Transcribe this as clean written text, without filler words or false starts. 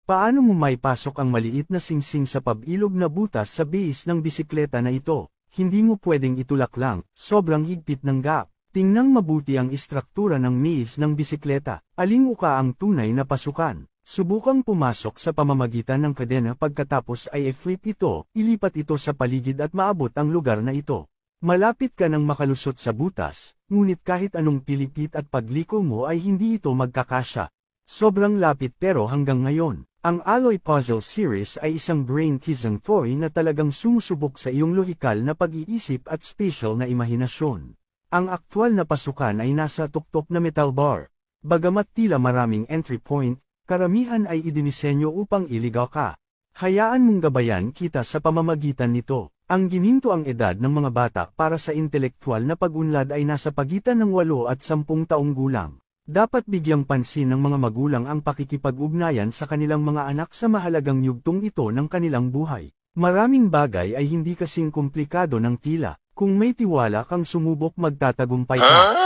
Paano mo maipasok ang maliit na singsing sa pabilog na butas sa base ng bisikleta na ito? Hindi mo pwedeng itulak lang, sobrang higpit ng gap. Tingnan mabuti ang istruktura ng maze ng bisikleta. Aling uka ang tunay na pasukan. Subukang pumasok sa pamamagitan ng kadena pagkatapos ay i-flip ito, ilipat ito sa paligid at maabot ang lugar na ito. Malapit ka nang makalusot sa butas, ngunit kahit anong pilipit at pagliko mo ay hindi ito magkakasya. Sobrang lapit pero hanggang ngayon. Ang Alloy Puzzle Series ay isang brain-teasing toy na talagang sumusubok sa iyong lohikal na pag-iisip at spatial na imahinasyon. Ang aktwal na pasukan ay nasa tuktok na metal bar. Bagamat tila maraming entry point, karamihan ay idinisenyo upang iligaw ka. Hayaan mong gabayan kita sa pamamagitan nito. Ang gininto ang edad ng mga bata para sa intelektual na pag-unlad ay nasa pagitan ng 8 at 10 taong gulang. Dapat bigyang pansin ng mga magulang ang pakikipag-ugnayan sa kanilang mga anak sa mahalagang yugtong ito ng kanilang buhay. Maraming bagay ay hindi kasing komplikado ng tila. Kung may tiwala kang sumubok magtatagumpay ka.